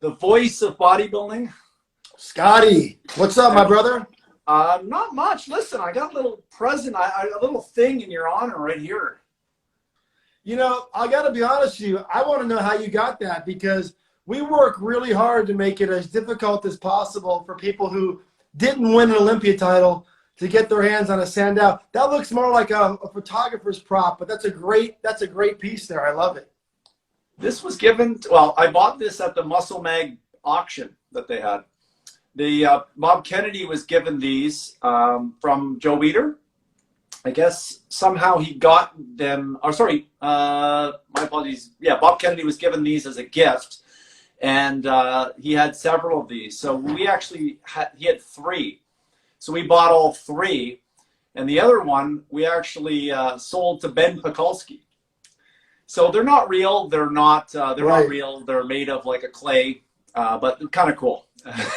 the voice of bodybuilding. Scotty, what's up, my brother? Not much. Listen, I got a little present, a little thing in your honor right here. You know, I got to be honest with you. I want to know how you got that, because we work really hard to make it as difficult as possible for people who didn't win an Olympia title to get their hands on a Sandow. That looks more like a photographer's prop, but that's a great piece there. I love it. This was given, well, I bought this at the Muscle Mag auction that they had. The Bob Kennedy was given these from Joe Weider. I guess somehow he got them, or sorry, my apologies. Yeah, Bob Kennedy was given these as a gift, and he had several of these. So we actually he had 3. So we bought all 3, and the other one we actually sold to Ben Poulinski. So they're not real. They're not not real. They're made of like a clay, but kind of cool.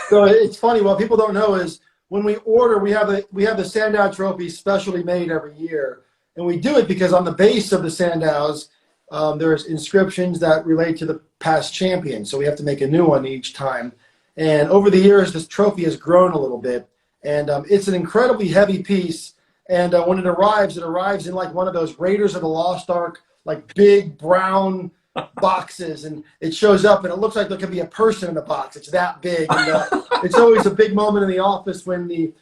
So it's funny. What people don't know is when we order, we have the Sandow trophy specially made every year, and we do it because on the base of the Sandows, there's inscriptions that relate to the past champion. So we have to make a new one each time. And over the years, this trophy has grown a little bit, and it's an incredibly heavy piece. And when it arrives in like one of those Raiders of the Lost Ark, like big brown boxes, and it shows up and it looks like there could be a person in the box. It's that big, and it's always a big moment in the office when the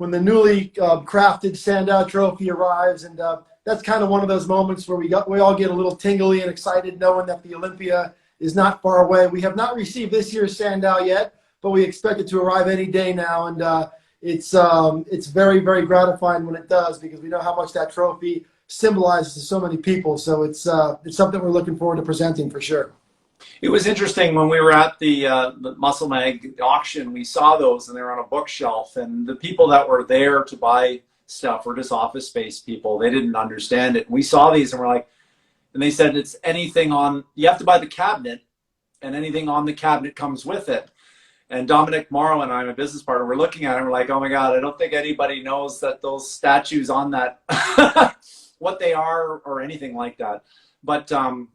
newly crafted Sandow trophy arrives, and that's kind of one of those moments where we all get a little tingly and excited knowing that the Olympia is not far away. We have not received this year's Sandow yet, but we expect it to arrive any day now, and it's very, very gratifying when it does, because we know how much that trophy symbolizes to so many people. So it's something we're looking forward to presenting for sure. It was interesting when we were at the Muscle Mag auction. We saw those and they were on a bookshelf, and the people that were there to buy stuff were just office space people. They didn't understand it. We saw these and we're like, and they said it's anything on, you have to buy the cabinet, and anything on the cabinet comes with it. And Dominic Morrow and I, my business partner, we're looking at it and we're like, oh my God, I don't think anybody knows that those statues on that what they are or anything like that. But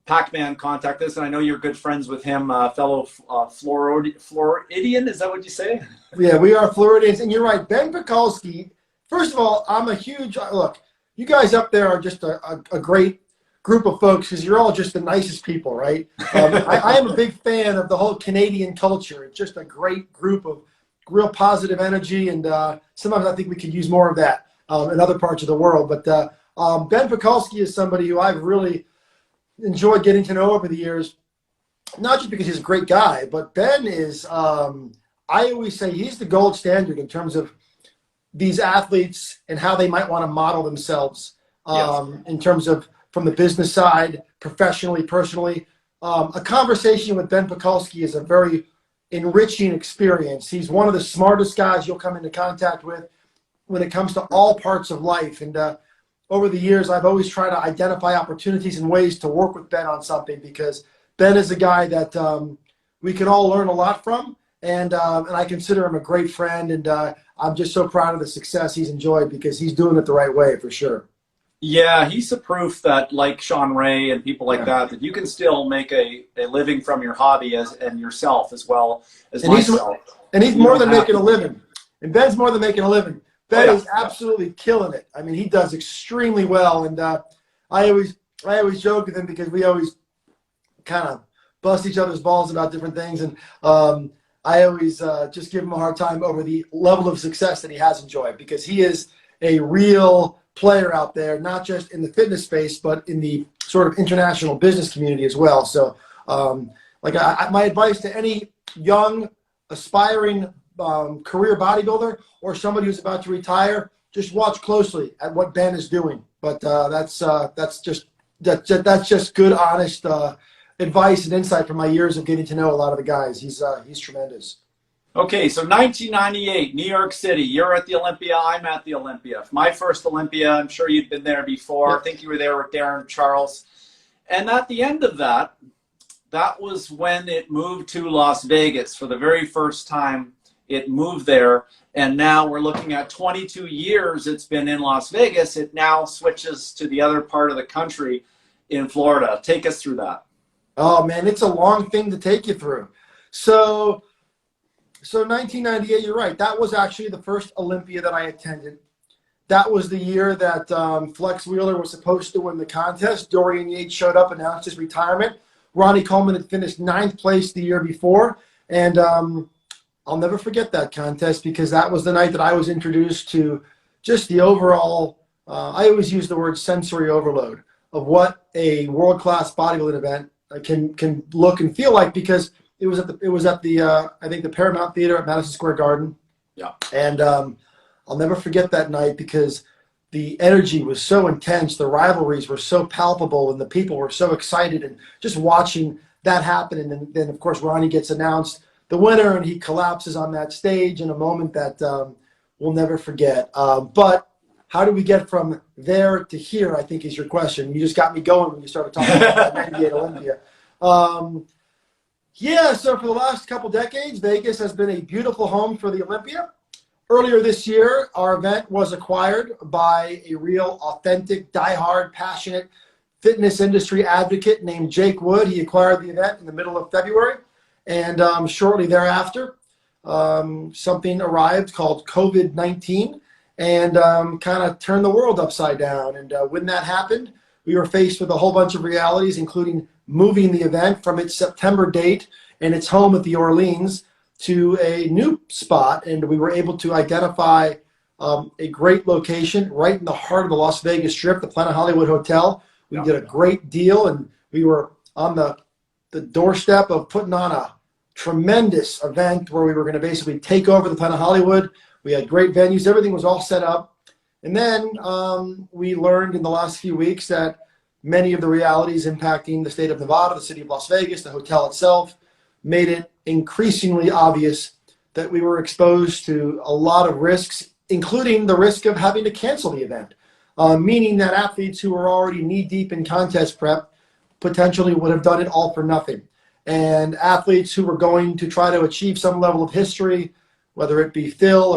Pac-Man contacted us, and I know you're good friends with him, fellow Floridian. Is that what you say? Yeah, we are Floridians, and you're right. Ben Poulinski, first of all, I'm a huge, look, you guys up there are just a great group of folks, because you're all just the nicest people, right? I am a big fan of the whole Canadian culture. It's just a great group of real positive energy, and sometimes I think we could use more of that in other parts of the world. But Ben Poulinski is somebody who I've really enjoyed getting to know over the years, not just because he's a great guy, but Ben is, I always say he's the gold standard in terms of these athletes and how they might want to model themselves in terms of from the business side, professionally, personally. A conversation with Ben Poulinski is a very enriching experience. He's one of the smartest guys you'll come into contact with when it comes to all parts of life. And over the years, I've always tried to identify opportunities and ways to work with Ben on something, because Ben is a guy that we can all learn a lot from, and I consider him a great friend, and I'm just so proud of the success he's enjoyed, because he's doing it the right way for sure. Yeah, he's a proof that, like Sean Ray and people like that you can still make a living from your hobby and yourself as well as myself. He's more than making a living. And Ben's more than making a living. Ben is absolutely killing it. I mean, he does extremely well, and I always joke with him, because we always kind of bust each other's balls about different things, and I always just give him a hard time over the level of success that he has enjoyed, because he is a real player out there, not just in the fitness space, but in the sort of international business community as well. So, my advice to any young, aspiring career bodybuilder or somebody who's about to retire, just watch closely at what Ben is doing. But that's just good, honest advice and insight from my years of getting to know a lot of the guys. He's tremendous. Okay, so 1998, New York City. You're at the Olympia. I'm at the Olympia. My first Olympia. I'm sure you'd been there before. Yep. I think you were there with Darren Charles. And at the end of that was when it moved to Las Vegas for the very first time. It moved there, and now we're looking at 22 years it's been in Las Vegas. It now switches to the other part of the country in Florida. Take us through that. Oh, man, it's a long thing to take you through. So 1998, you're right. That was actually the first Olympia that I attended. That was the year that Flex Wheeler was supposed to win the contest. Dorian Yates showed up, announced his retirement. Ronnie Coleman had finished 9th place the year before. And I'll never forget that contest because that was the night that I was introduced to just the overall, I always use the word sensory overload of what a world-class bodybuilding event can look and feel like, because it was at the I think the Paramount Theater at Madison Square Garden. Yeah. And I'll never forget that night because the energy was so intense, the rivalries were so palpable, and the people were so excited, and just watching that happen. And then of course Ronnie gets announced the winner, and he collapses on that stage in a moment that we'll never forget. But how do we get from there to here, I think, is your question. You just got me going when you started talking about that 98 Olympia. Yeah, so for the last couple decades, Vegas has been a beautiful home for the Olympia. Earlier this year, our event was acquired by a real, authentic, diehard, passionate fitness industry advocate named Jake Wood. He acquired the event in the middle of February. And shortly thereafter, something arrived called COVID-19 and kind of turned the world upside down. And when that happened, we were faced with a whole bunch of realities, including moving the event from its September date and its home at the Orleans to a new spot. And we were able to identify a great location right in the heart of the Las Vegas Strip, the Planet Hollywood Hotel. We did a great deal, and we were on the doorstep of putting on a tremendous event where we were going to basically take over the Planet Hollywood. We had great venues. Everything was all set up. And then we learned in the last few weeks that many of the realities impacting the state of Nevada, the city of Las Vegas, the hotel itself, made it increasingly obvious that we were exposed to a lot of risks, including the risk of having to cancel the event, meaning that athletes who were already knee-deep in contest prep potentially would have done it all for nothing. And athletes who were going to try to achieve some level of history, whether it be Phil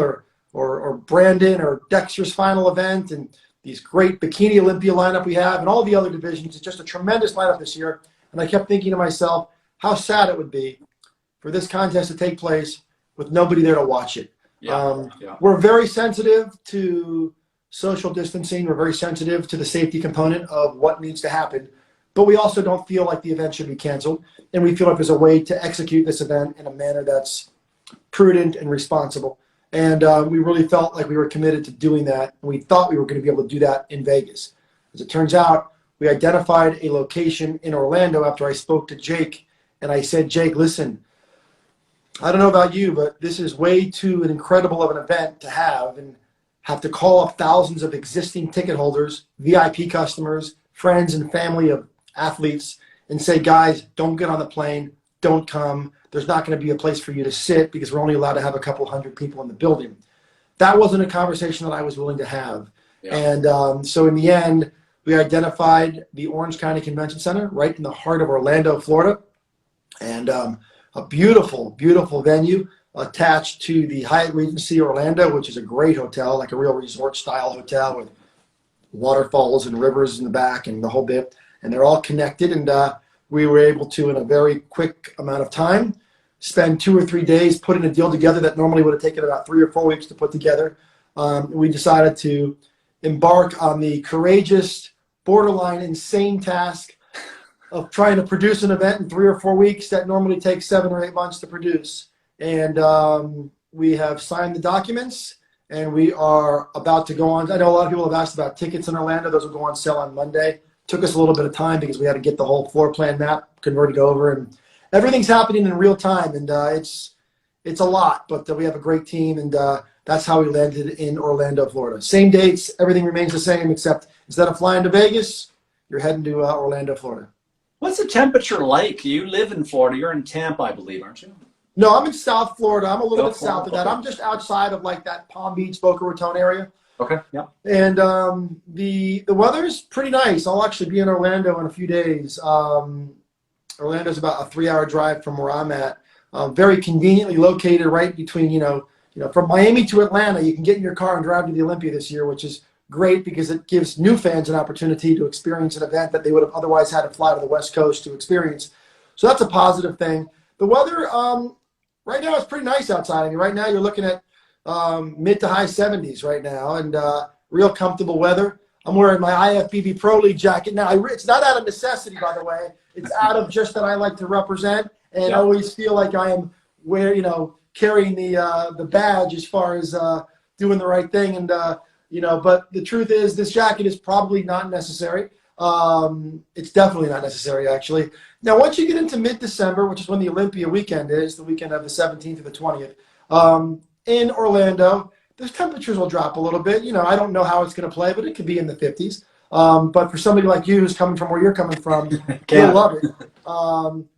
or Brandon or Dexter's final event, and these great Bikini Olympia lineup we have, and all the other divisions. It's just a tremendous lineup this year. And I kept thinking to myself how sad it would be for this contest to take place with nobody there to watch it. We're very sensitive to social distancing. We're very sensitive to the safety component of what needs to happen. But we also don't feel like the event should be canceled. And we feel like there's a way to execute this event in a manner that's prudent and responsible. And we really felt like we were committed to doing that. And we thought we were going to be able to do that in Vegas. As it turns out, we identified a location in Orlando after I spoke to Jake. And I said, Jake, listen, I don't know about you, but this is way too incredible of an event to have to call up thousands of existing ticket holders, VIP customers, friends and family of athletes, and say, guys, don't get on the plane, don't come. There's not going to be a place for you to sit because we're only allowed to have a couple hundred people in the building. That wasn't a conversation that I was willing to have. Yeah. And so in the end, we identified the Orange County Convention Center right in the heart of Orlando, Florida, and a beautiful, beautiful venue attached to the Hyatt Regency Orlando, which is a great hotel, like a real resort-style hotel with waterfalls and rivers in the back and the whole bit. And they're all connected, and we were able to, in a very quick amount of time, spend 2 or 3 days putting a deal together that normally would have taken about 3 or 4 weeks to put together. We decided to embark on the courageous, borderline insane task of trying to produce an event in 3 or 4 weeks that normally takes 7 or 8 months to produce. And we have signed the documents, and we are about to go on. I know a lot of people have asked about tickets in Orlando. Those will go on sale on Monday. Took us a little bit of time because we had to get the whole floor plan map converted over, and everything's happening in real time. And it's a lot, but we have a great team, and that's how we landed in Orlando, Florida. Same dates, everything remains the same, except instead of flying to Vegas, you're heading to Orlando, Florida. What's the temperature like? You live in Florida. You're in Tampa, I believe, aren't you? No, I'm in South Florida. I'm a little bit south of that. I'm just outside of like that Palm Beach, Boca Raton area. Okay, yeah. And the weather's pretty nice. I'll actually be in Orlando in a few days. Orlando's about a 3-hour drive from where I'm at. Very conveniently located right between, from Miami to Atlanta. You can get in your car and drive to the Olympia this year, which is great because it gives new fans an opportunity to experience an event that they would have otherwise had to fly to the West Coast to experience. So that's a positive thing. The weather, right now it's pretty nice outside. I mean, right now you're looking at mid to high 70s right now, and real comfortable weather. I'm wearing my IFBB Pro League jacket now. It's not out of necessity, by the way. It's out of just that I like to represent and always feel like I am carrying the badge as far as doing the right thing. And but the truth is, this jacket is probably not necessary. It's definitely not necessary, actually. Now, once you get into mid-December, which is when the Olympia weekend is, the weekend of the 17th to the 20th, in Orlando, the temperatures will drop a little bit. I don't know how it's going to play, but it could be in the 50s. But for somebody like you who's coming from where you're coming from, you'll love it.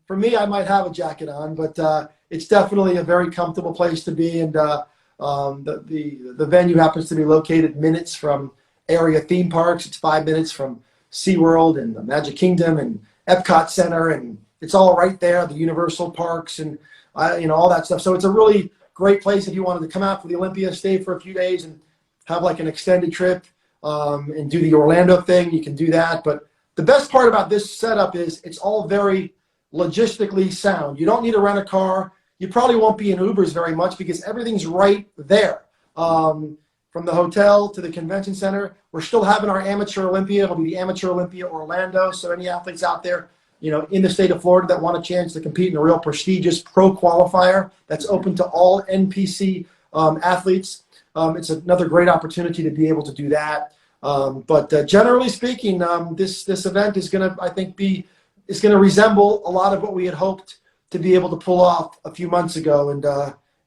For me, I might have a jacket on, but it's definitely a very comfortable place to be. And the venue happens to be located minutes from area theme parks. It's 5 minutes from SeaWorld and the Magic Kingdom and Epcot Center, and it's all right there, the Universal Parks and all that stuff. So it's a really great place if you wanted to come out for the Olympia, stay for a few days and have like an extended trip and do the Orlando thing. You can do that. But the best part about this setup is it's all very logistically sound. You don't need to rent a car. You probably won't be in Ubers very much because everything's right there. From the hotel to the convention center. We're still having our Amateur Olympia. It'll be the Amateur Olympia Orlando. So any athletes out there, in the state of Florida that want a chance to compete in a real prestigious pro qualifier that's open to all NPC athletes, it's another great opportunity to be able to do that. But generally speaking, this event is going to, I think, it's going to resemble a lot of what we had hoped to be able to pull off a few months ago. And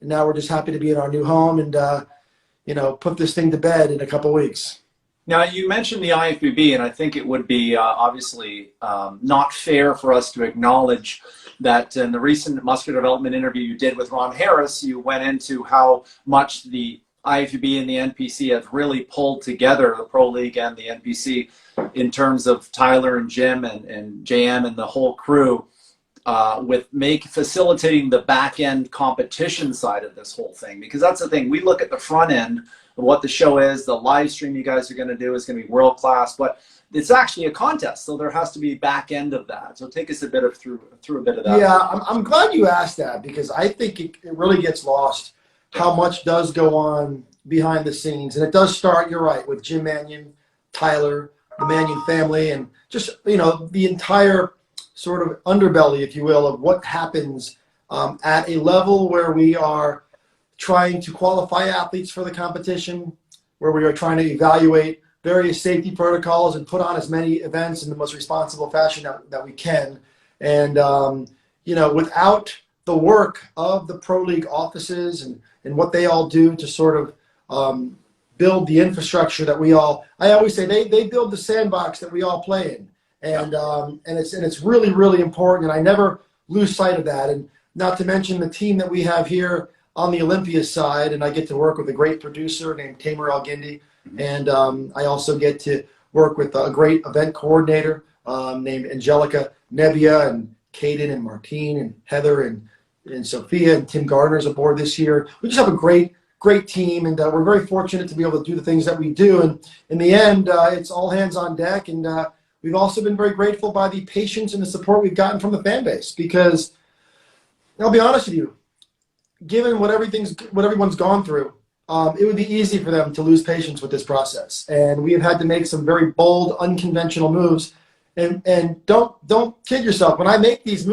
now we're just happy to be in our new home and put this thing to bed in a couple of weeks. Now, you mentioned the IFBB, and I think it would be obviously not fair for us to acknowledge that in the recent muscular development interview you did with Ron Harris, you went into how much the IFBB and the NPC have really pulled together, the Pro League and the NPC, in terms of Tyler and Jim and JM and the whole crew, with facilitating the back end competition side of this whole thing. Because that's the thing, we look at the front end of what the show is. The live stream you guys are going to do is going to be world class, but it's actually a contest, so there has to be back end of that. So take us through a bit of that. Yeah, I'm glad you asked that because I think it really gets lost how much does go on behind the scenes. And it does start, you're right, with Jim Mannion, Tyler, the Mannion family, and just, the entire sort of underbelly, if you will, of what happens at a level where we are trying to qualify athletes for the competition, where we are trying to evaluate various safety protocols and put on as many events in the most responsible fashion that we can. And, without the work of the Pro League offices and what they all do to sort of build the infrastructure that I always say they build the sandbox that we all play in. And it's really, really important. And I never lose sight of that. And not to mention the team that we have here on the Olympia side. And I get to work with a great producer named Tamer Al-Gindi. And I also get to work with a great event coordinator named Angelica Nebbia, and Caden and Martine and Heather and Sophia, and Tim Gardner's aboard this year. We just have a great team, and we're very fortunate to be able to do the things that we do. And in the end, it's all hands on deck. And we've also been very grateful by the patience and the support we've gotten from the fan base, because I'll be honest with you, given what everyone's gone through, it would be easy for them to lose patience with this process. And we have had to make some very bold, unconventional moves. And don't kid yourself. When we make these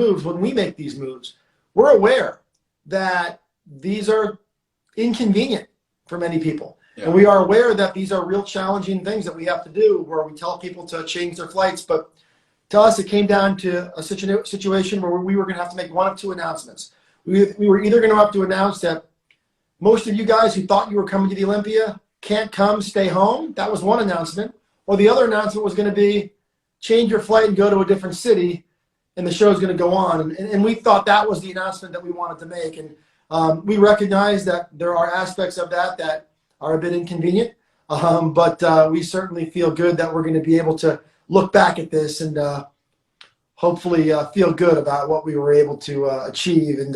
moves, we're aware that these are inconvenient for many people. Yeah. And we are aware that these are real challenging things that we have to do, where we tell people to change their flights. But to us, it came down to a situation where we were going to have to make one of two announcements. We were either going to have to announce that most of you guys who thought you were coming to the Olympia can't come, stay home. That was one announcement. Or the other announcement was going to be change your flight and go to a different city, and the show's going to go on. And we thought that was the announcement that we wanted to make. And we recognize that there are aspects of that are a bit inconvenient. But we certainly feel good that we're going to be able to look back at this and hopefully feel good about what we were able to achieve. And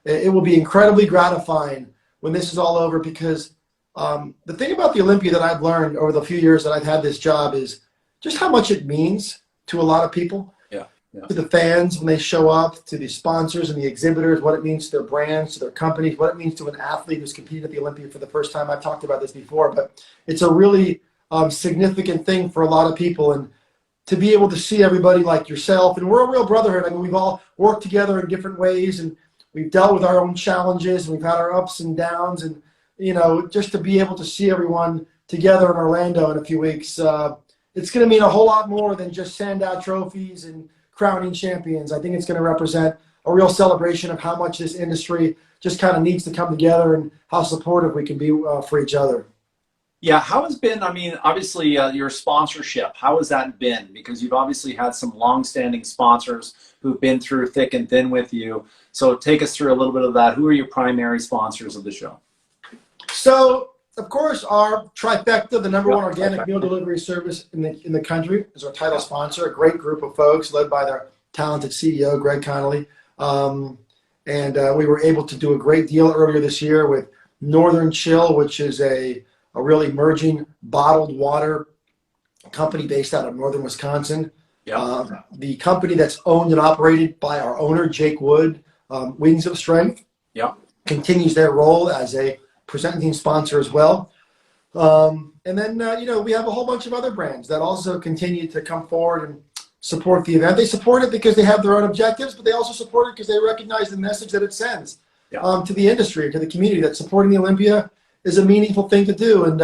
it will be incredibly gratifying when this is all over, because the thing about the Olympia that I've learned over the few years that I've had this job is just how much it means to a lot of people. Yeah. to the fans when they show up, to the sponsors and the exhibitors, what it means to their brands, to their companies, what it means to an athlete who's competing at the Olympia for the first time. I've talked about this before, but it's a really significant thing for a lot of people. And to be able to see everybody like yourself, and we're a real brotherhood. I mean, we've all worked together in different ways, and we've dealt with our own challenges, and we've had our ups and downs, and just to be able to see everyone together in Orlando in a few weeks, it's going to mean a whole lot more than just Sandow trophies and crowning champions. I think it's going to represent a real celebration of how much this industry just kind of needs to come together and how supportive we can be for each other. Yeah, how has been, I mean, obviously your sponsorship, how has that been? Because you've obviously had some long-standing sponsors who've been through thick and thin with you. So take us through a little bit of that. Who are your primary sponsors of the show? So, of course, our trifecta, the number one organic meal delivery service in the country, is our title sponsor. A great group of folks led by their talented CEO, Greg Connolly. And we were able to do a great deal earlier this year with Northern Chill, which is a really emerging bottled water company based out of northern Wisconsin. The company that's owned and operated by our owner, Jake Wood, Wings of Strength, continues their role as a presenting sponsor as well. And then, we have a whole bunch of other brands that also continue to come forward and support the event. They support it because they have their own objectives, but they also support it because they recognize the message that it sends to the industry, to the community, that supporting the Olympia is a meaningful thing to do. And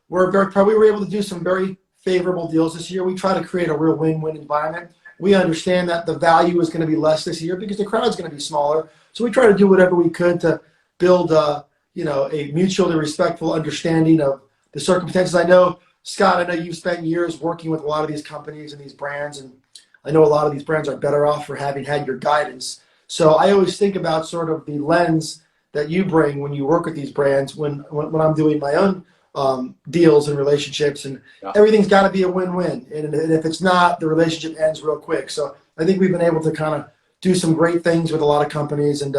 we were able to do some very favorable deals this year. We try to create a real win-win environment. We understand that the value is going to be less this year because the crowd's going to be smaller. So we try to do whatever we could to build a mutually respectful understanding of the circumstances. I know, Scott, I know you've spent years working with a lot of these companies and these brands, and I know a lot of these brands are better off for having had your guidance. So I always think about sort of the lens that you bring when you work with these brands when I'm doing my own deals and relationships, and everything's got to be a win-win. And if it's not, the relationship ends real quick. So I think we've been able to kind of do some great things with a lot of companies, and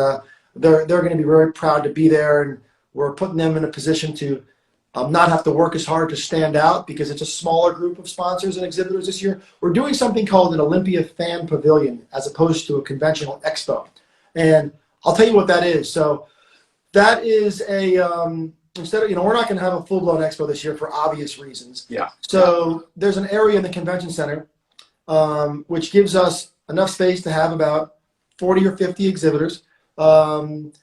they're going to be very proud to be there, and we're putting them in a position to not have to work as hard to stand out because it's a smaller group of sponsors and exhibitors this year. We're doing something called an Olympia Fan Pavilion as opposed to a conventional expo. And I'll tell you what that is. So that is instead of, we're not going to have a full-blown expo this year for obvious reasons. So there's an area in the convention center which gives us enough space to have about 40 or 50 exhibitors and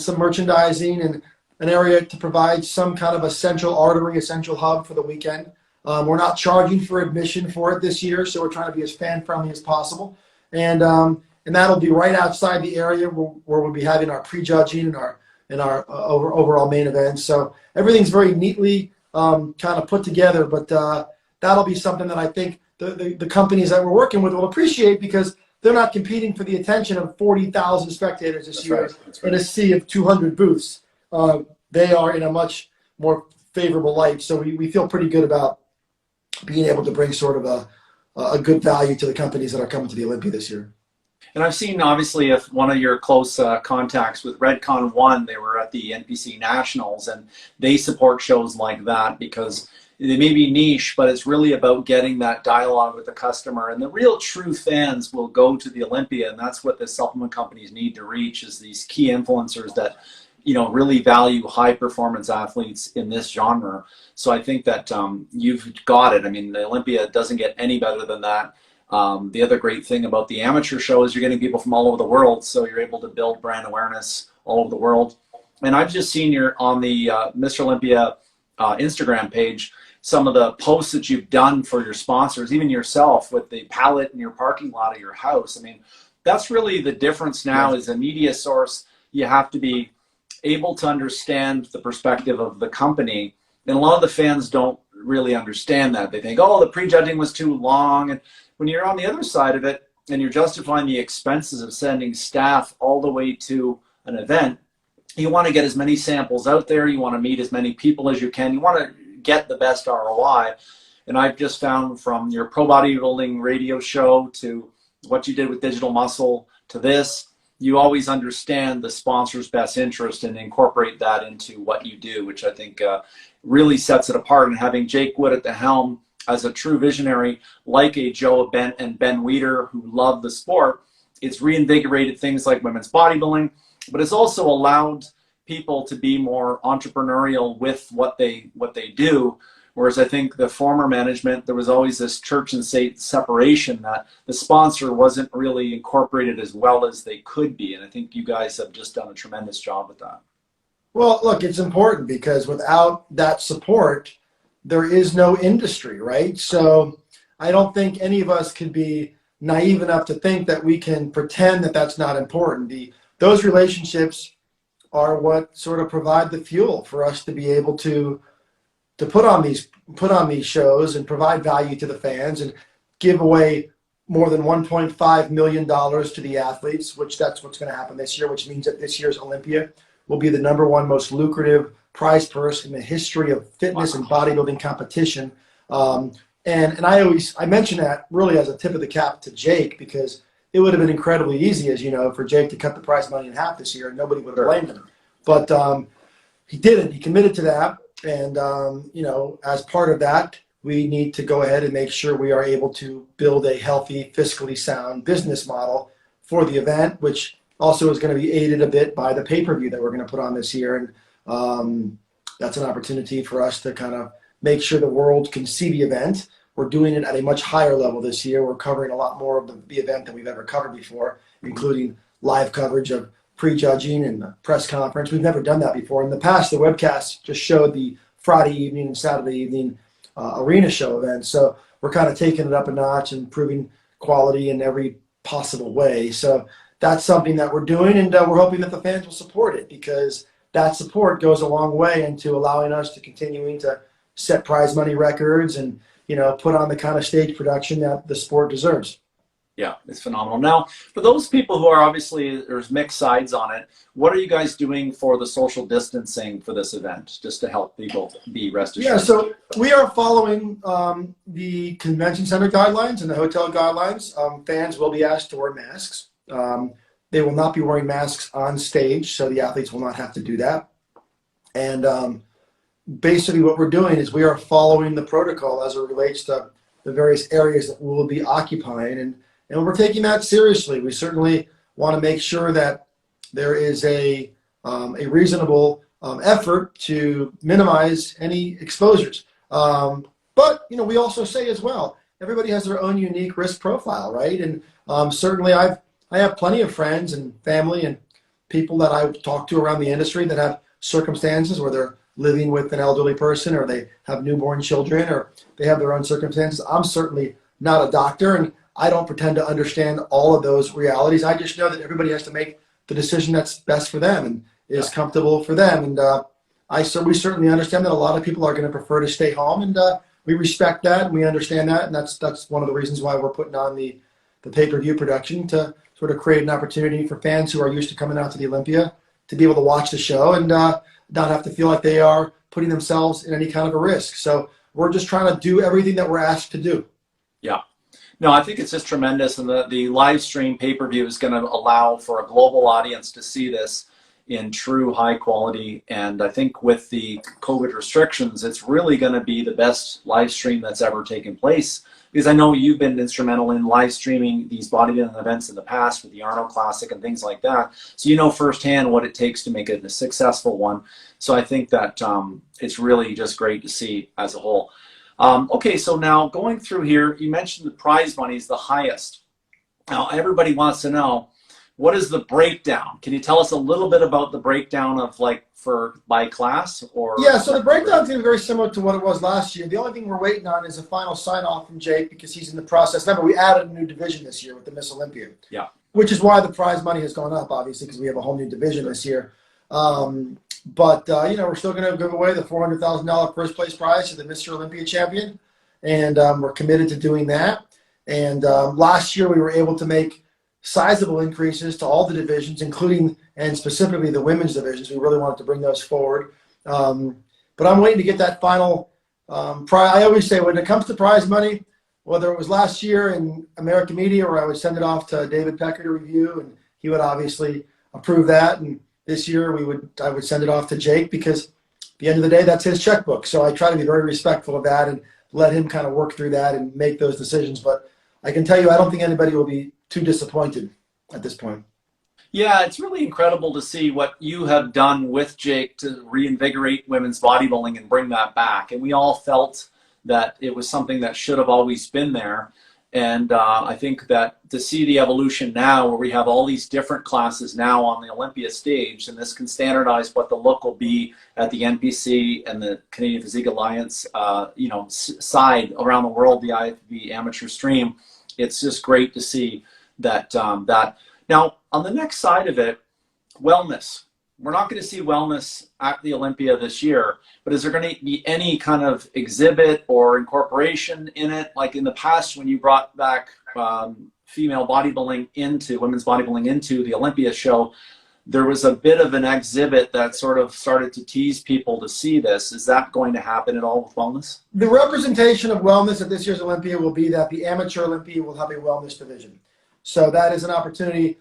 some merchandising and an area to provide some kind of a central artery, a central hub for the weekend. We're not charging for admission for it this year, so we're trying to be as fan-friendly as possible. And that'll be right outside the area where we'll be having our prejudging and our overall main events. So everything's very neatly kind of put together, but that'll be something that I think the companies that we're working with will appreciate because they're not competing for the attention of 40,000 spectators this year in a sea of 200 booths. They are in a much more favorable light. So we feel pretty good about being able to bring sort of a good value to the companies that are coming to the Olympia this year. And I've seen, obviously, if one of your close contacts with Redcon 1, they were at the NPC Nationals, and they support shows like that because they may be niche, but it's really about getting that dialogue with the customer. And the real true fans will go to the Olympia, and that's what the supplement companies need to reach, is these key influencers that really value high performance athletes in this genre. So I think that you've got it. I mean, the Olympia doesn't get any better than that. The other great thing about the amateur show is you're getting people from all over the world, so you're able to build brand awareness all over the world. And I've just seen on the Mr. Olympia Instagram page, some of the posts that you've done for your sponsors, even yourself with the pallet in your parking lot of your house. I mean, that's really the difference now. Is a media source, you have to be able to understand the perspective of the company. And a lot of the fans don't really understand that. They think, oh, the prejudging was too long. And when you're on the other side of it and you're justifying the expenses of sending staff all the way to an event, you want to get as many samples out there. You want to meet as many people as you can. You want to get the best ROI. And I've just found, from your pro bodybuilding radio show to what you did with Digital Muscle to this, you always understand the sponsor's best interest and incorporate that into what you do, which I think really sets it apart. And having Jake Wood at the helm as a true visionary, like a Joe Ben and Ben Weeder, who love the sport, it's reinvigorated things like women's bodybuilding, but it's also allowed people to be more entrepreneurial with what they do. Whereas I think the former management, there was always this church and state separation that the sponsor wasn't really incorporated as well as they could be. And I think you guys have just done a tremendous job with that. Well, look, it's important because without that support, there is no industry, right? So I don't think any of us could be naive enough to think that we can pretend that that's not important. Those relationships are what sort of provide the fuel for us to be able to put on these shows and provide value to the fans and give away more than $1.5 million to the athletes, which that's what's going to happen this year, which means that this year's Olympia will be the #1 most lucrative prize purse in the history of fitness and bodybuilding competition. And I mention that really as a tip of the cap to Jake, because it would have been incredibly easy, as you know, for Jake to cut the prize money in half this year and nobody would have blamed him. But he didn't. He committed to that. And, as part of that, we need to go ahead and make sure we are able to build a healthy, fiscally sound business model for the event, which also is going to be aided a bit by the pay-per-view that we're going to put on this year. And that's an opportunity for us to kind of make sure the world can see the event. We're doing it at a much higher level this year. We're covering a lot more of the event than we've ever covered before, including live coverage of prejudging and the press conference. We've never done that before. In the past, the webcast just showed the Friday evening and Saturday evening arena show events. So we're kind of taking it up a notch and improving quality in every possible way. So that's something that we're doing, and we're hoping that the fans will support it, because that support goes a long way into allowing us to continuing to set prize money records and, put on the kind of stage production that the sport deserves. Yeah, it's phenomenal. Now, for those people who are obviously, there's mixed sides on it, what are you guys doing for the social distancing for this event, just to help people be rest assured? Yeah, so we are following the convention center guidelines and the hotel guidelines. Fans will be asked to wear masks. They will not be wearing masks on stage, so the athletes will not have to do that. And basically what we're doing is we are following the protocol as it relates to the various areas that we will be occupying, and we're taking that seriously. We certainly want to make sure that there is a reasonable effort to minimize any exposures. But we also say as well, everybody has their own unique risk profile, right? And certainly I have plenty of friends and family and people that I talk to around the industry that have circumstances where they're living with an elderly person, or they have newborn children, or they have their own circumstances. I'm certainly not a doctor, and I don't pretend to understand all of those realities. I just know that everybody has to make the decision that's best for them and is comfortable for them. And we certainly understand that a lot of people are going to prefer to stay home, and we respect that and we understand that. And that's one of the reasons why we're putting on the pay-per-view production, to sort of create an opportunity for fans who are used to coming out to the Olympia to be able to watch the show and not have to feel like they are putting themselves in any kind of a risk. So we're just trying to do everything that we're asked to do. Yeah. No, I think it's just tremendous. And the live stream pay-per-view is going to allow for a global audience to see this in true high quality. And I think with the COVID restrictions, it's really going to be the best live stream that's ever taken place. Because I know you've been instrumental in live streaming these bodybuilding events in the past with the Arnold Classic and things like that. So you know firsthand what it takes to make it a successful one. So I think that it's really just great to see as a whole. Okay, so now going through here, you mentioned the prize money is the highest. Now everybody wants to know, what is the breakdown? Can you tell us a little bit about the breakdown of by class? Or yeah, so the breakdown is going to be very similar to what it was last year. The only thing we're waiting on is a final sign-off from Jake, because he's in the process. Remember, we added a new division this year with the Miss Olympia. Yeah. Which is why the prize money has gone up, obviously, because we have a whole new division this year. But we're still going to give away the $400,000 first place prize to the Mr. Olympia champion, and we're committed to doing that. And last year we were able to make sizable increases to all the divisions, including and specifically the women's divisions. We really wanted to bring those forward. But I'm waiting to get that final prize. I always say when it comes to prize money, whether it was last year in American Media where I would send it off to David Pecker to review, and he would obviously approve that. And this year I would send it off to Jake, because at the end of the day, that's his checkbook. So I try to be very respectful of that. And let him kind of work through that and make those decisions. But I can tell you, I don't think anybody will be too disappointed at this point. Yeah, it's really incredible to see what you have done with Jake to reinvigorate women's bodybuilding and bring that back. And we all felt that it was something that should have always been there. And I think that to see the evolution now, where we have all these different classes now on the Olympia stage, and this can standardize what the look will be at the NPC and the Canadian Physique Alliance, side around the world, the IFB amateur stream. It's just great to see that. Now, on the next side of it, wellness. We're not going to see wellness at the Olympia this year, but is there going to be any kind of exhibit or incorporation in it? Like in the past, when you brought back female bodybuilding women's bodybuilding into the Olympia show, there was a bit of an exhibit that sort of started to tease people to see this. Is that going to happen at all with wellness? The representation of wellness at this year's Olympia will be that the amateur Olympia will have a wellness division. So that is an opportunity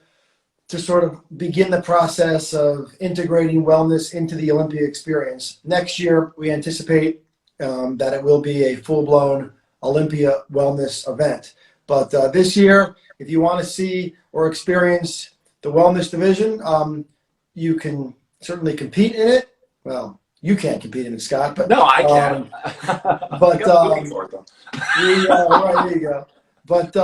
to sort of begin the process of integrating wellness into the Olympia experience. Next year, we anticipate that it will be a full-blown Olympia wellness event. But this year, if you want to see or experience the wellness division, you can certainly compete in it. Well, you can't compete in it, Scott. But no, I can. But right, there you go. But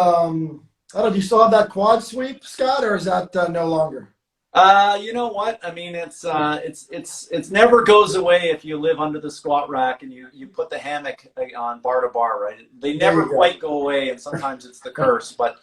I don't know, do you still have that quad sweep, Scott, or is that no longer? You know what? I mean, it's never goes away if you live under the squat rack and you put the hammock on bar to bar, right? They never quite go away, and sometimes it's the curse. But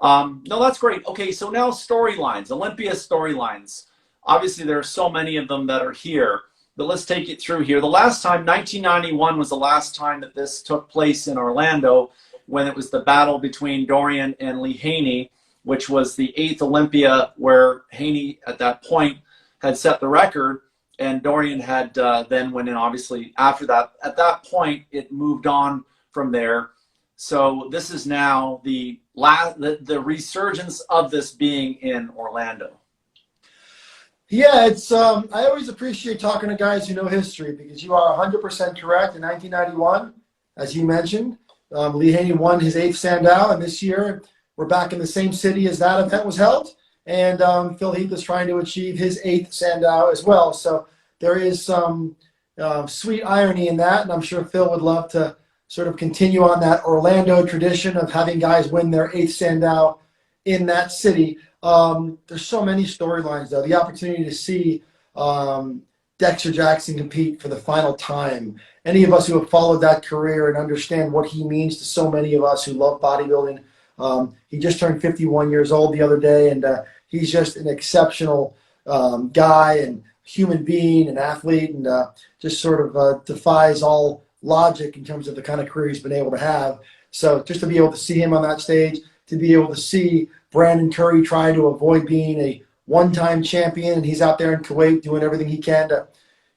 no, that's great. Okay, so now storylines, Olympia storylines. Obviously, there are so many of them that are here. But let's take it through here. The last time, 1991, was the last time that this took place in Orlando, when it was the battle between Dorian and Lee Haney, which was the 8th Olympia, where Haney at that point had set the record, and Dorian had then went in, obviously, after that. At that point, it moved on from there. So this is now the resurgence of this being in Orlando. Yeah, it's I always appreciate talking to guys who know history, because you are 100% correct. In 1991, as you mentioned, Lee Haney won his 8th Sandow, and this year we're back in the same city as that event was held, and Phil Heath is trying to achieve his 8th Sandow as well. So there is some sweet irony in that, and I'm sure Phil would love to sort of continue on that Orlando tradition of having guys win their 8th Sandow in that city. There's so many storylines, though. The opportunity to see Dexter Jackson compete for the final time. Any of us who have followed that career and understand what he means to so many of us who love bodybuilding. He just turned 51 years old the other day, and he's just an exceptional guy and human being and athlete, and just sort of defies all logic in terms of the kind of career he's been able to have. So just to be able to see him on that stage, to be able to see Brandon Curry try to avoid being a one-time champion, and he's out there in Kuwait doing everything he can to,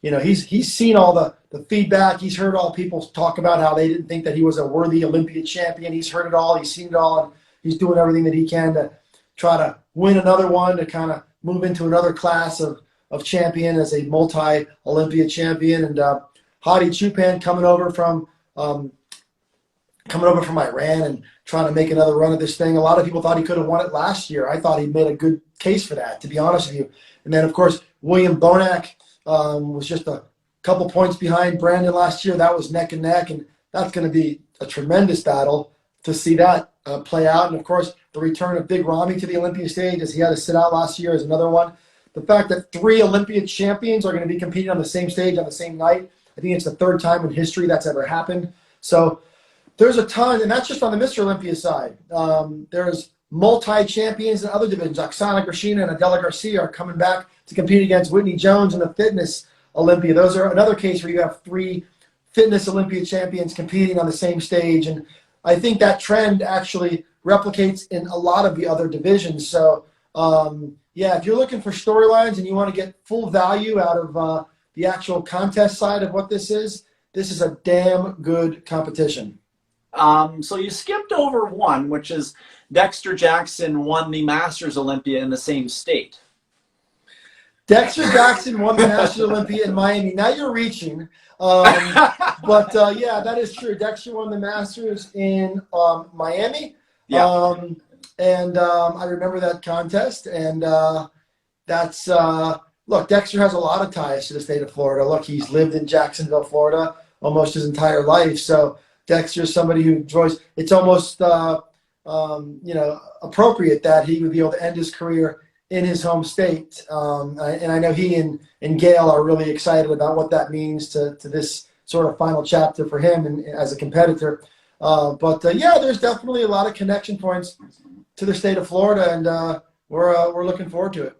he's seen all the feedback. He's heard all people talk about how they didn't think that he was a worthy Olympian champion. He's heard it all. He's seen it all, and he's doing everything that he can to try to win another one, to kind of move into another class of champion as a multi-Olympia champion. And Howdy Choopin coming over from Iran and trying to make another run at this thing. A lot of people thought he could have won it last year. I thought he made a good case for that, to be honest with you. And then, of course, William Bonac was just a couple points behind Brandon last year. That was neck and neck, and that's going to be a tremendous battle to see that play out. And, of course, the return of Big Ramy to the Olympia stage, as he had to sit out last year, is another one. The fact that 3 Olympia champions are going to be competing on the same stage on the same night, I think it's the 3rd time in history that's ever happened. So there's a ton, and that's just on the Mr. Olympia side. There's multi-champions in other divisions. Oksana Grishina and Adela Garcia are coming back to compete against Whitney Jones in the fitness Olympia. Those are another case where you have 3 fitness Olympia champions competing on the same stage. And I think that trend actually replicates in a lot of the other divisions. So, yeah, if you're looking for storylines and you want to get full value out of the actual contest side of what this is a damn good competition. So you skipped over one, which is Dexter Jackson won the Masters Olympia in the same state. Dexter Jackson won the National Olympia in Miami. Now you're reaching. Yeah, that is true. Dexter won the Masters in Miami. Yeah. I remember that contest. And that's, look, Dexter has a lot of ties to the state of Florida. Look, he's lived in Jacksonville, Florida almost his entire life. So Dexter is somebody who enjoys, it's almost, appropriate that he would be able to end his career in his home state. And I know he and Gail are really excited about what that means to this sort of final chapter for him and as a competitor. Yeah, there's definitely a lot of connection points to the state of Florida, and we're looking forward to it.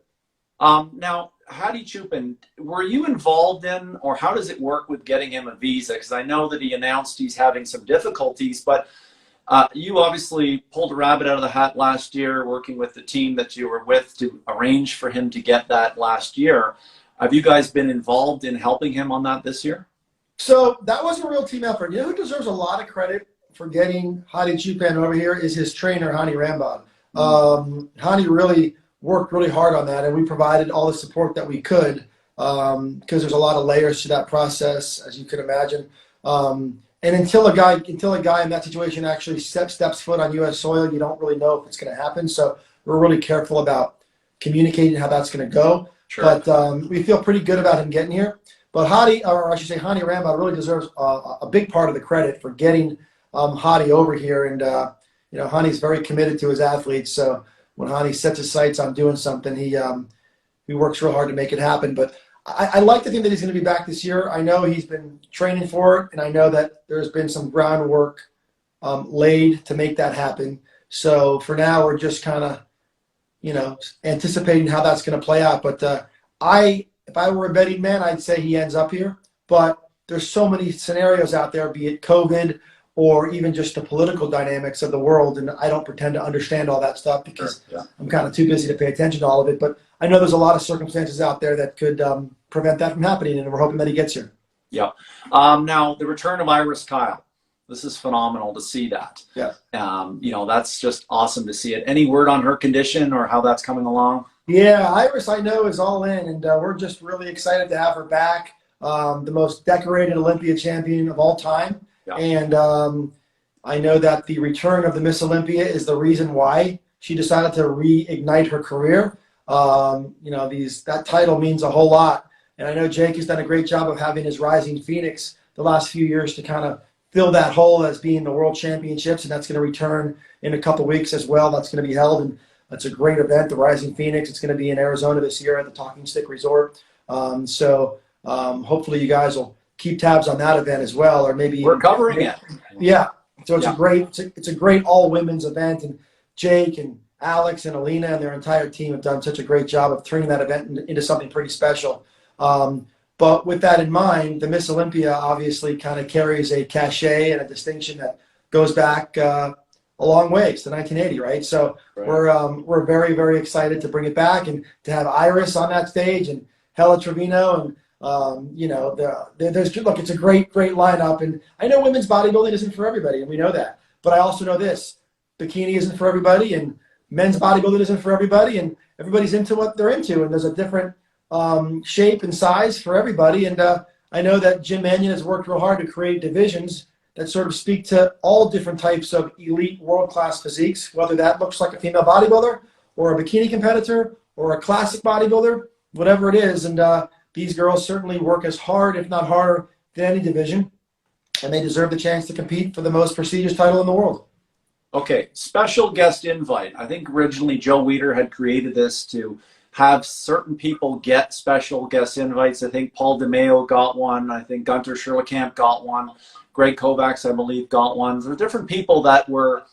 Now, Howdy Choopin, were you involved in, or how does it work with getting him a visa? Because I know that he announced he's having some difficulties, but you obviously pulled a rabbit out of the hat last year, working with the team that you were with to arrange for him to get that last year. Have you guys been involved in helping him on that this year? So that was a real team effort. You know who deserves a lot of credit for getting Howdy Choopin over here is his trainer, Hani Rambod. Hani really worked really hard on that, and we provided all the support that we could because there's a lot of layers to that process, as you can imagine. And until a guy in that situation actually steps foot on U.S. soil, you don't really know if it's going to happen. So we're really careful about communicating how that's going to go. Sure. But we feel pretty good about him getting here. But Hani Rambod really deserves a big part of the credit for getting Hadi over here. And Hani's very committed to his athletes. So when Hani sets his sights on doing something, he works real hard to make it happen. But I like to think that he's going to be back this year. I know he's been training for it, and I know that there's been some groundwork laid to make that happen. So for now, we're just kind of, anticipating how that's going to play out. But if I were a betting man, I'd say he ends up here. But there's so many scenarios out there, be it COVID or even just the political dynamics of the world, and I don't pretend to understand all that stuff because I'm kind of too busy to pay attention to all of it. But I know there's a lot of circumstances out there that could prevent that from happening, and we're hoping that he gets here. Yeah. Now, the return of Iris Kyle. This is phenomenal to see that. Yeah. That's just awesome to see it. Any word on her condition or how that's coming along? Yeah, Iris, I know, is all in, and we're just really excited to have her back. The most decorated Olympia champion of all time. Yeah. And I know that the return of the Miss Olympia is the reason why she decided to reignite her career. That title means a whole lot. And I know Jake has done a great job of having his Rising Phoenix the last few years to kind of fill that hole as being the World Championships, and that's going to return in a couple weeks as well. That's going to be held, and that's a great event, the Rising Phoenix. It's going to be in Arizona this year at the Talking Stick Resort. Hopefully you guys will keep tabs on that event as well, or maybe we're covering it. Yeah, so it's a great all women's event, and Jake and Alex and Alina and their entire team have done such a great job of turning that event into something pretty special. But with that in mind, the Miss Olympia obviously kind of carries a cachet and a distinction that goes back a long ways to 1980, right? So we're very, very excited to bring it back and to have Iris on that stage and Hella Trevino and it's a great lineup. And I know women's bodybuilding isn't for everybody, and we know that. But I also know this: bikini isn't for everybody, and men's bodybuilding isn't for everybody, and everybody's into what they're into, and there's a different shape and size for everybody. And I know that Jim Mannion has worked real hard to create divisions that sort of speak to all different types of elite world-class physiques, whether that looks like a female bodybuilder or a bikini competitor or a classic bodybuilder, whatever it is. And these girls certainly work as hard, if not harder, than any division, and they deserve the chance to compete for the most prestigious title in the world. Okay, special guest invite. I think originally Joe Weider had created this to have certain people get special guest invites. I think Paul DeMeo got one. I think Gunter Scherlekamp got one. Greg Kovacs, I believe, got one. There were different people that were...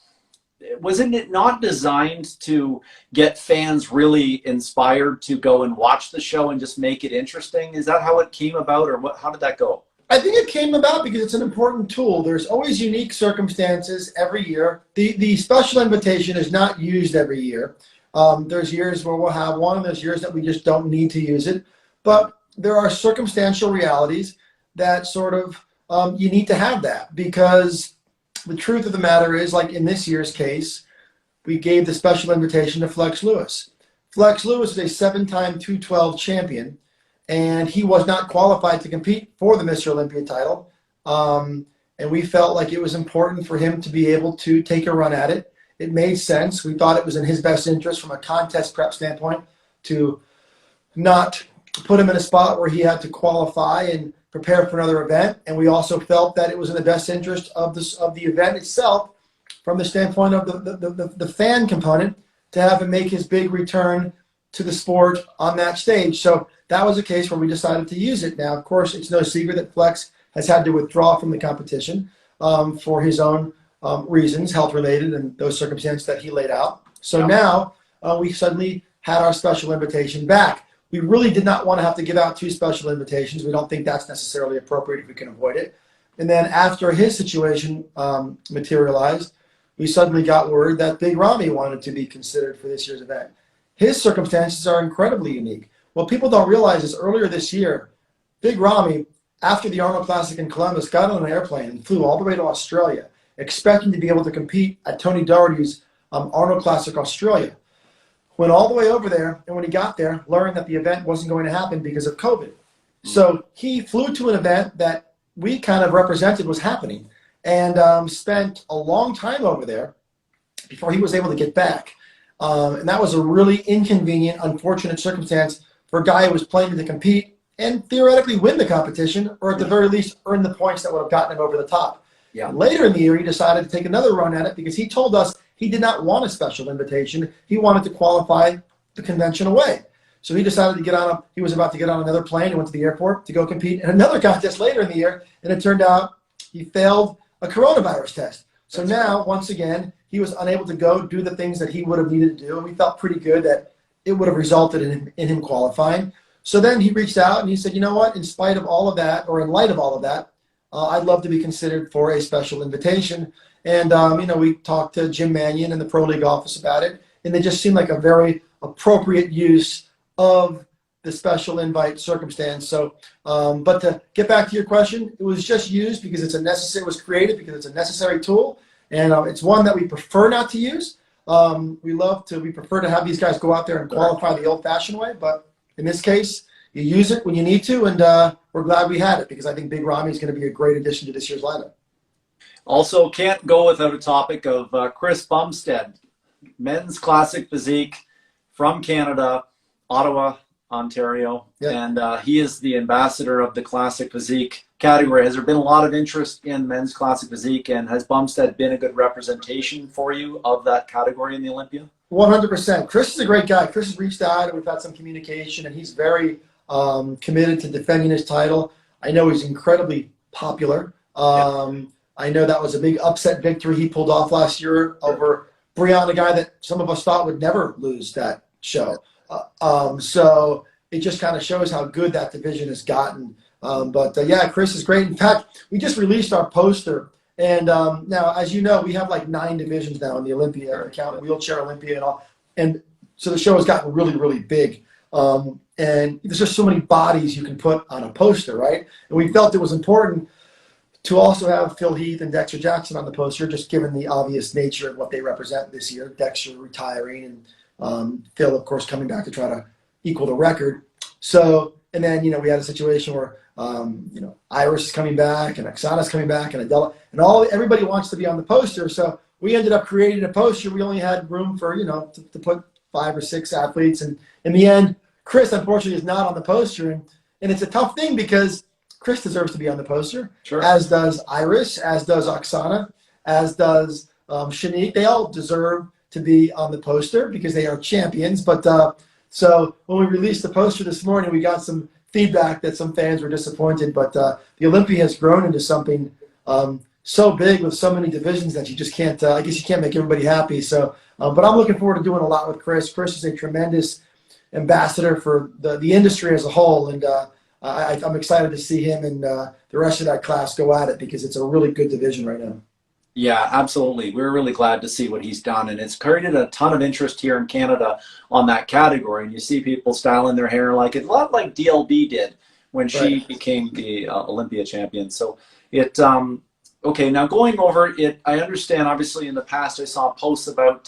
Wasn't it not designed to get fans really inspired to go and watch the show and just make it interesting? Is that how it came about, or what? How did that go? I think it came about because it's an important tool. There's always unique circumstances every year. The special invitation is not used every year. There's years where we'll have one, and there's years that we just don't need to use it. But there are circumstantial realities that sort of you need to have that, because the truth of the matter is, like in this year's case, we gave the special invitation to Flex Lewis. Flex Lewis is a 7-time 212 champion, and he was not qualified to compete for the Mr. Olympia title. And we felt like it was important for him to be able to take a run at it. It made sense. We thought it was in his best interest from a contest prep standpoint to not put him in a spot where he had to qualify and prepare for another event. And we also felt that it was in the best interest of the event itself from the standpoint of the fan component to have him make his big return to the sport on that stage. So that was a case where we decided to use it. Now, of course, it's no secret that Flex has had to withdraw from the competition for his own reasons, health-related and those circumstances that he laid out. So now we suddenly had our special invitation back. We really did not want to have to give out 2 special invitations. We don't think that's necessarily appropriate if we can avoid it. And then after his situation materialized, we suddenly got word that Big Ramy wanted to be considered for this year's event. His circumstances are incredibly unique. What people don't realize is earlier this year, Big Ramy, after the Arnold Classic in Columbus, got on an airplane and flew all the way to Australia, expecting to be able to compete at Tony Doherty's Arnold Classic Australia. Went all the way over there, and when he got there, learned that the event wasn't going to happen because of COVID. So he flew to an event that we kind of represented was happening, and spent a long time over there before he was able to get back. And that was a really inconvenient, unfortunate circumstance for a guy who was planning to compete and theoretically win the competition, or at the very least earn the points that would have gotten him over the top. Yeah. Later in the year, he decided to take another run at it because he told us he did not want a special invitation. He wanted to qualify the conventional way. So he decided to he was about to get on another plane and went to the airport to go compete in another contest later in the year. And it turned out he failed a coronavirus test. So now, once again, he was unable to go do the things that he would have needed to do. And we felt pretty good that it would have resulted in him qualifying. So then he reached out and he said, you know what, in spite of all of that, or in light of all of that, I'd love to be considered for a special invitation. And, we talked to Jim Mannion in the Pro League office about it, and they just seemed like a very appropriate use of the special invite circumstance. So, but to get back to your question, it was just used because it was created because it's a necessary tool, and it's one that we prefer not to use. We prefer to have these guys go out there and qualify the old-fashioned way, but in this case, you use it when you need to, and we're glad we had it because I think Big Ramy is going to be a great addition to this year's lineup. Also, can't go without a topic of Chris Bumstead, men's classic physique from Canada, Ottawa, Ontario, and he is the ambassador of the classic physique category. Has there been a lot of interest in men's classic physique, and has Bumstead been a good representation for you of that category in the Olympia? 100%. Chris is a great guy. Chris has reached out, and we've had some communication, and he's very committed to defending his title. I know he's incredibly popular. I know that was a big upset victory he pulled off last year over Breon, a guy that some of us thought would never lose that show. So it just kind of shows how good that division has gotten. But Chris is great. In fact, we just released our poster. And now, as you know, we have like 9 divisions now in the Olympia account, wheelchair Olympia and all. And so the show has gotten really, really big. And there's just so many bodies you can put on a poster, right? And we felt it was important to also have Phil Heath and Dexter Jackson on the poster, just given the obvious nature of what they represent this year. Dexter retiring and Phil, of course, coming back to try to equal the record. So, and then, we had a situation where, Iris is coming back and Oksana's coming back and Adela, and everybody wants to be on the poster. So we ended up creating a poster. We only had room for, to put 5 or 6 athletes. And in the end, Chris, unfortunately, is not on the poster. And it's a tough thing because Chris deserves to be on the poster, as does Iris, as does Oksana, as does Shanique. They all deserve to be on the poster because they are champions. But so when we released the poster this morning, we got some feedback that some fans were disappointed. But the Olympia has grown into something so big with so many divisions that you just can't, I guess you can't make everybody happy. So, but I'm looking forward to doing a lot with Chris. Chris is a tremendous ambassador for the industry as a whole. And I'm excited to see him and the rest of that class go at it because it's a really good division right now. Yeah, absolutely. We're really glad to see what he's done, and it's created a ton of interest here in Canada on that category. And you see people styling their hair like it, a lot like DLB did when she became the Olympia champion. So it okay. Now going over it, I understand. Obviously, in the past, I saw posts about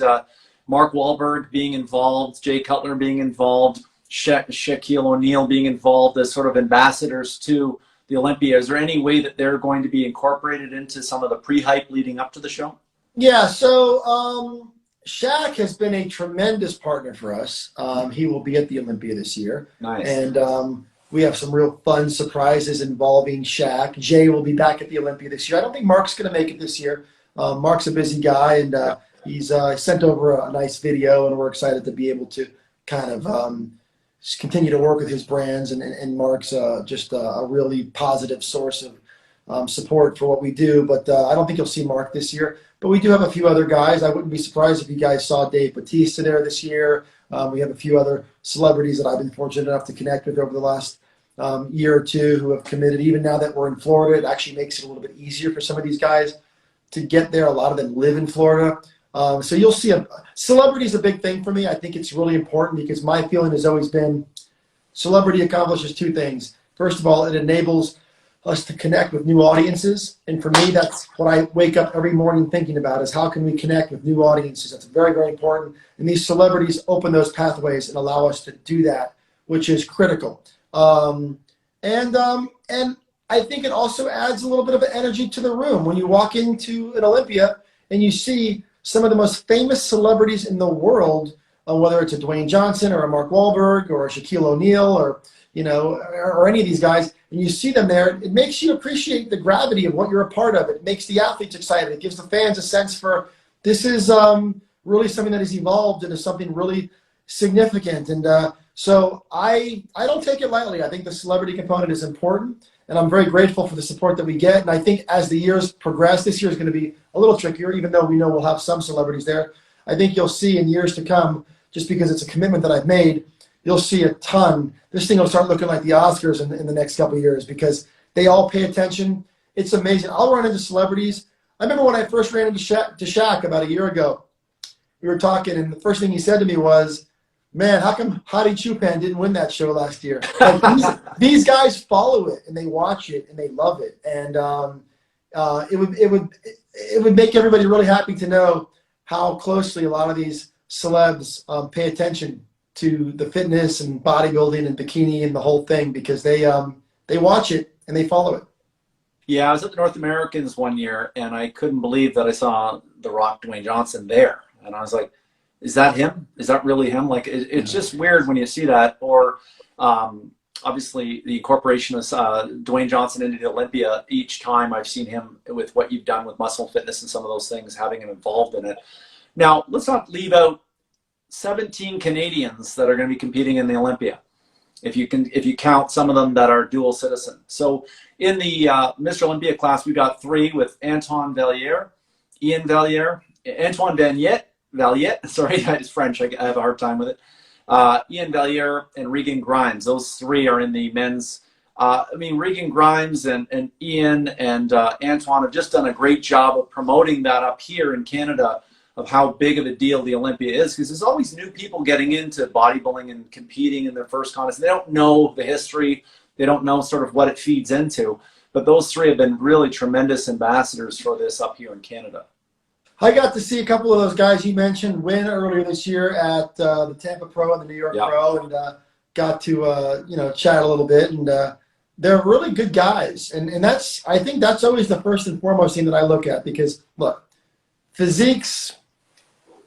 Mark Wahlberg being involved, Jay Cutler being involved, Shaquille O'Neal being involved as sort of ambassadors to the Olympia. Is there any way that they're going to be incorporated into some of the pre-hype leading up to the show? Yeah, so Shaq has been a tremendous partner for us. He will be at the Olympia this year. Nice. And we have some real fun surprises involving Shaq. Jay will be back at the Olympia this year. I don't think Mark's going to make it this year. Mark's a busy guy, and he's sent over a nice video, and we're excited to be able to kind of continue to work with his brands. And Mark's just a really positive source of support for what we do. But I don't think you'll see Mark this year. But we do have a few other guys. I wouldn't be surprised if you guys saw Dave Bautista there this year. We have a few other celebrities that I've been fortunate enough to connect with over the last year or two who have committed. Even now that we're in Florida, it actually makes it a little bit easier for some of these guys to get there. A lot of them live in Florida. So you'll see celebrity is a big thing for me. I think it's really important because my feeling has always been celebrity accomplishes two things. First of all, it enables us to connect with new audiences. And for me, that's what I wake up every morning thinking about is how can we connect with new audiences? That's very, very important. And these celebrities open those pathways and allow us to do that, which is critical. And I think it also adds a little bit of energy to the room. When you walk into an Olympia and you see some of the most famous celebrities in the world, whether it's a Dwayne Johnson or a Mark Wahlberg or a Shaquille O'Neal or any of these guys, and you see them there, it makes you appreciate the gravity of what you're a part of. It makes the athletes excited. It gives the fans a sense for this is really something that has evolved into something really significant. And so I don't take it lightly. I think the celebrity component is important, and I'm very grateful for the support that we get. And I think as the years progress, this year is going to be a little trickier, even though we know we'll have some celebrities there. I think you'll see in years to come, just because it's a commitment that I've made, you'll see a ton. This thing will start looking like the Oscars in the next couple of years because they all pay attention. It's amazing. I'll run into celebrities. I remember when I first ran into Shaq about a year ago. We were talking, and the first thing he said to me was, "Man, how come Howdy Choopin didn't win that show last year?" Like, these guys follow it, and they watch it, and they love it. And it would make everybody really happy to know how closely a lot of these celebs pay attention to the fitness and bodybuilding and bikini and the whole thing because they watch it and they follow it. Yeah, I was at the North Americans one year, and I couldn't believe that I saw The Rock, Dwayne Johnson there. And I was like, is that him? Is that really him? Like, it's just weird when you see that. Or obviously the incorporation of Dwayne Johnson into the Olympia, each time I've seen him with what you've done with muscle fitness and some of those things, having him involved in it. Now, let's not leave out 17 Canadians that are going to be competing in the Olympia, if you count some of them that are dual citizen. So in the Mr. Olympia class, we got 3 with Antoine Valliere, Antoine Valliette, sorry, it's French, I have a hard time with it. Ian Valliere and Regan Grimes. Those 3 are in the men's. Regan Grimes and Ian and Antoine have just done a great job of promoting that up here in Canada, of how big of a deal the Olympia is, because there's always new people getting into bodybuilding and competing in their first contest. They don't know the history. They don't know sort of what it feeds into. But those 3 have been really tremendous ambassadors for this up here in Canada. I got to see a couple of those guys you mentioned win earlier this year at the Tampa Pro and the New York Pro, and got to chat a little bit. And they're really good guys, and I think that's always the first and foremost thing that I look at, because look, physiques,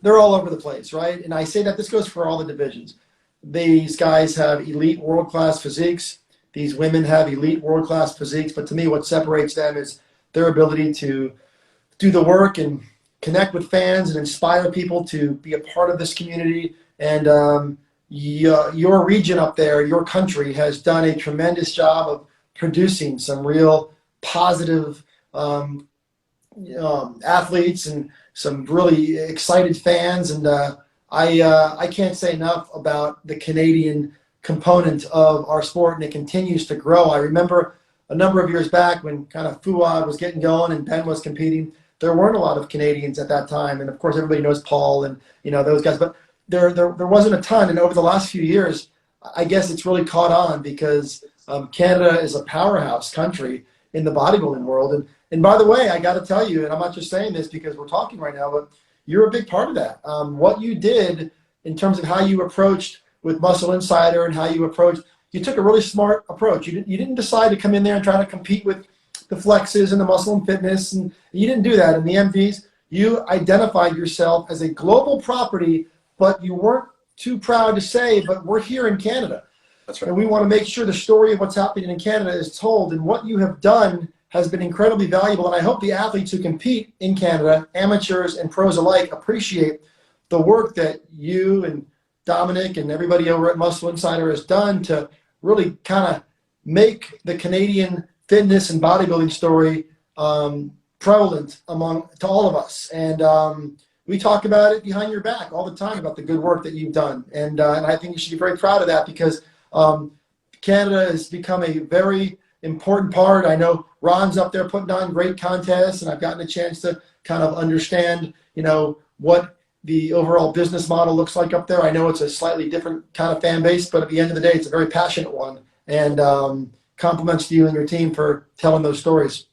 they're all over the place, right? And I say that this goes for all the divisions. These guys have elite world-class physiques. These women have elite world-class physiques. But to me, what separates them is their ability to do the work and connect with fans and inspire people to be a part of this community. And your region up there, your country, has done a tremendous job of producing some real positive athletes and some really excited fans. And I can't say enough about the Canadian component of our sport, and it continues to grow. I remember a number of years back when kind of Fuad was getting going and Ben was competing, there weren't a lot of Canadians at that time. And of course, everybody knows Paul and those guys, but there wasn't a ton. And over the last few years, I guess it's really caught on because Canada is a powerhouse country in the bodybuilding world. And by the way, I got to tell you, and I'm not just saying this because we're talking right now, but you're a big part of that. What you did in terms of how you approached with Muscle Insider and how you approached, you took a really smart approach. You didn't decide to come in there and try to compete with the Flexes and the Muscle and Fitness, and you didn't do that. And the MVs, you identified yourself as a global property, but you weren't too proud to say, but we're here in Canada. That's right. And we want to make sure the story of what's happening in Canada is told, and what you have done has been incredibly valuable. And I hope the athletes who compete in Canada, amateurs and pros alike, appreciate the work that you and Dominic and everybody over at Muscle Insider has done to really kind of make the Canadian fitness and bodybuilding story prevalent to all of us. And we talk about it behind your back all the time about the good work that you've done. And I think you should be very proud of that, because Canada has become a very important part. I know Ron's up there putting on great contests, and I've gotten a chance to kind of understand, what the overall business model looks like up there. I know it's a slightly different kind of fan base, but at the end of the day, it's a very passionate one. And compliments to you and your team for telling those stories.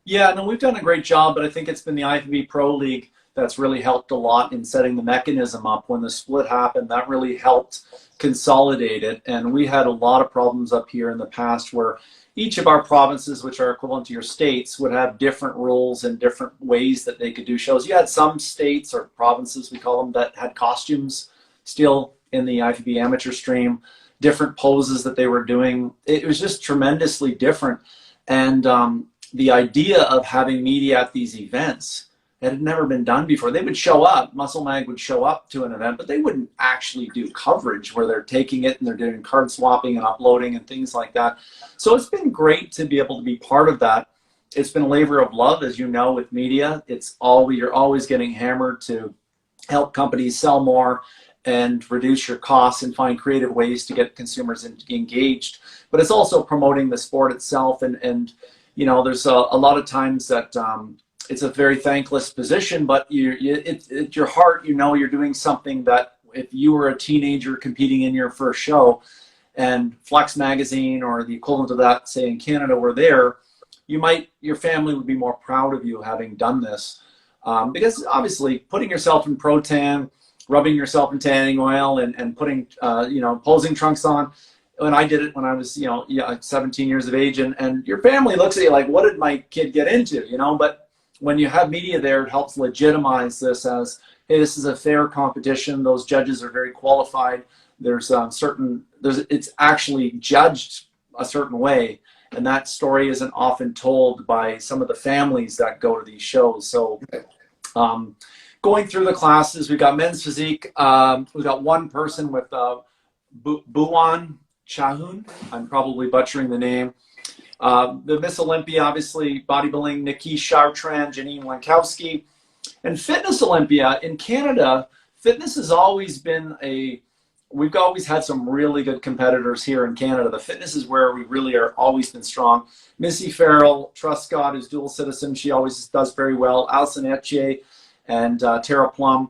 Yeah, no, we've done a great job, but I think it's been the IFBB Pro League that's really helped a lot in setting the mechanism up. When the split happened, that really helped consolidate it. And we had a lot of problems up here in the past where each of our provinces, which are equivalent to your states, would have different rules and different ways that they could do shows. You had some states or provinces, we call them, that had costumes still in the IFBB amateur stream, different poses that they were doing. It was just tremendously different. And the idea of having media at these events, it had never been done before. They would show up, Muscle Mag would show up to an event, but they wouldn't actually do coverage where they're taking it and they're doing card swapping and uploading and things like that. So it's been great to be able to be part of that. It's been a labor of love, as you know, with media. You're always getting hammered to help companies sell more and reduce your costs and find creative ways to get consumers engaged. But it's also promoting the sport itself. And there's a lot of times that it's a very thankless position, but at your heart, you're doing something that if you were a teenager competing in your first show and Flex Magazine or the equivalent of that, say in Canada, were there, your family would be more proud of you having done this. Because obviously putting yourself in pro tan, rubbing yourself in tanning oil and putting, posing trunks on. When I did it when I was, 17 years of age, and your family looks at you like, what did my kid get into, But when you have media there, it helps legitimize this as, hey, this is a fair competition. Those judges are very qualified. It's actually judged a certain way. And that story isn't often told by some of the families that go to these shows. So going through the classes, we got men's physique. We got one person with Buwan Chahun. I'm probably butchering the name. The Miss Olympia, obviously, bodybuilding, Nikki Chartrand, Janine Lankowski. And Fitness Olympia in Canada, fitness has always been we've always had some really good competitors here in Canada. The fitness is where we really are always been strong. Missy Farrell, Truscott, who's dual citizen, she always does very well. Alison Etche and Tara Plum.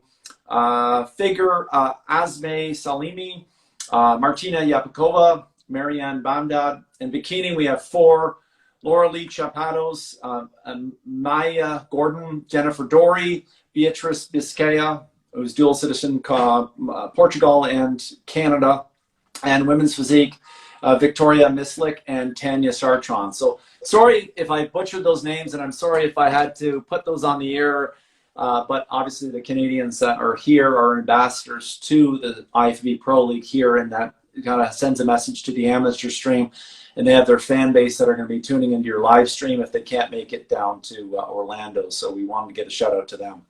Figure, Asme Salimi, Martina Yapakova, Marianne Bamdad. In bikini, we have 4, Laura Lee Chapados, Maya Gordon, Jennifer Dory, Beatrice Biscaya, who's dual citizen, Portugal and Canada, and women's physique, Victoria Mislik and Tanya Sartron. So sorry if I butchered those names, and I'm sorry if I had to put those on the air, but obviously the Canadians that are here are ambassadors to the IFBB Pro League here, and that kind of sends a message to the amateur stream, and they have their fan base that are going to be tuning into your live stream if they can't make it down to Orlando. So we wanted to get a shout out to them.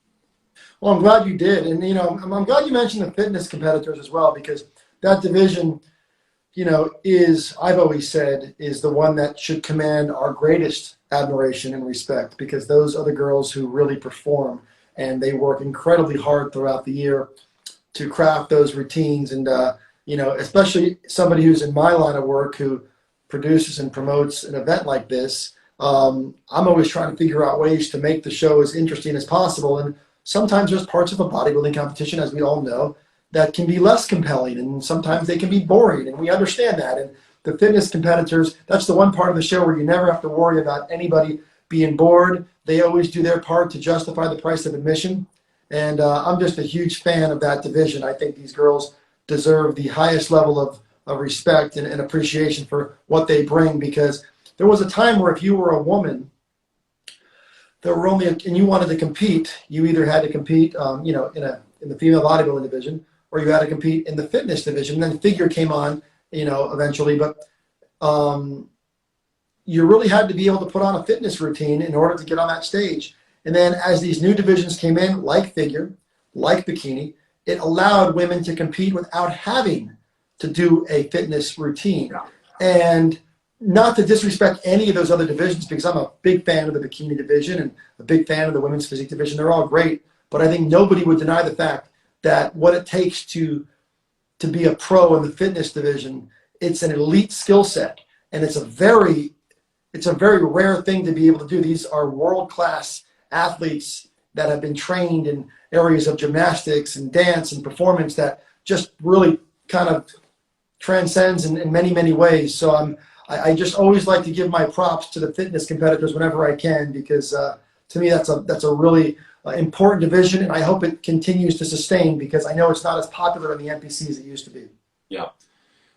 Well, I'm glad you did. And, I'm glad you mentioned the fitness competitors as well, because that division, I've always said, is the one that should command our greatest admiration and respect, because those are the girls who really perform, and they work incredibly hard throughout the year to craft those routines. And, especially somebody who's in my line of work who produces and promotes an event like this, I'm always trying to figure out ways to make the show as interesting as possible. And sometimes there's parts of a bodybuilding competition, as we all know, that can be less compelling, and sometimes they can be boring, and we understand that. And the fitness competitors, that's the one part of the show where you never have to worry about anybody being bored. They always do their part to justify the price of admission. And I'm just a huge fan of that division. I think these girls deserve the highest level of respect and appreciation for what they bring, because there was a time where if you were a woman, there were only, and you wanted to compete, you either had to compete, you know, in the female bodybuilding division, or you had to compete in the fitness division. And then figure came on, you know, eventually, but you really had to be able to put on a fitness routine in order to get on that stage. And then as these new divisions came in, like figure, like bikini, it allowed women to compete without having to do a fitness routine. Yeah. And not to disrespect any of those other divisions, because I'm a big fan of the bikini division and a big fan of the women's physique division. They're all great, but I think nobody would deny the fact that what it takes to be a pro in the fitness division, it's an elite skill set, and it's a very rare thing to be able to do. These are world-class athletes that have been trained in areas of gymnastics and dance and performance that just really kind of transcends in many, many ways. So I just always like to give my props to the fitness competitors whenever I can, because to me that's a really important division, and I hope it continues to sustain, because I know it's not as popular in the NPC as it used to be. Yeah.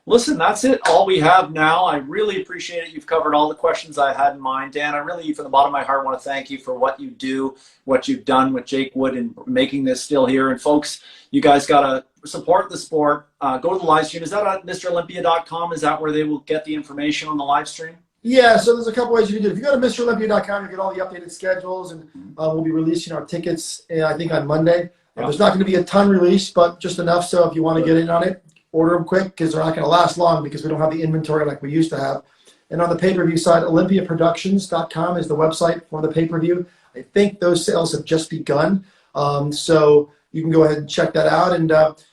Listen, that's it. All we have now. I really appreciate it. You've covered all the questions I had in mind. Dan, I really, from the bottom of my heart, want to thank you for what you do, what you've done with Jake Wood and making this still here. And folks, you guys got to support the sport. Go to the live stream. Is that at MrOlympia.com? Is that where they will get the information on the live stream? Yeah, so there's a couple ways you can do it. If you go to MrOlympia.com, you get all the updated schedules, and we'll be releasing our tickets, I think, on Monday. There's not going to be a ton released, but just enough so if you want to get in on it, order them quick, because they're not going to last long, because we don't have the inventory like we used to have. And on the pay-per-view side, OlympiaProductions.com is the website for the pay-per-view. I think those sales have just begun, so you can go ahead and check that out. And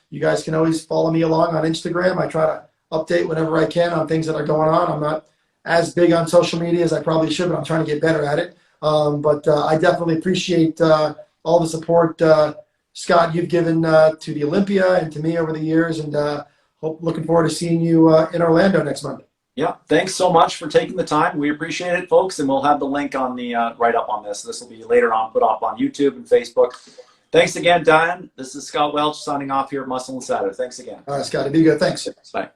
you guys can always follow me along on Instagram. I try to update whenever I can on things that are going on. I'm not as big on social media as I probably should, but I'm trying to get better at it. But I definitely appreciate all the support, Scott, you've given to the Olympia and to me over the years, and looking forward to seeing you in Orlando next month. Yeah, thanks so much for taking the time. We appreciate it, folks, and we'll have the link on the write-up on this. This will be later on put up on YouTube and Facebook. Thanks again, Dan. This is Scott Welch signing off here at Muscle Insider. Thanks again. All right, Scott, be good. Thanks. Bye.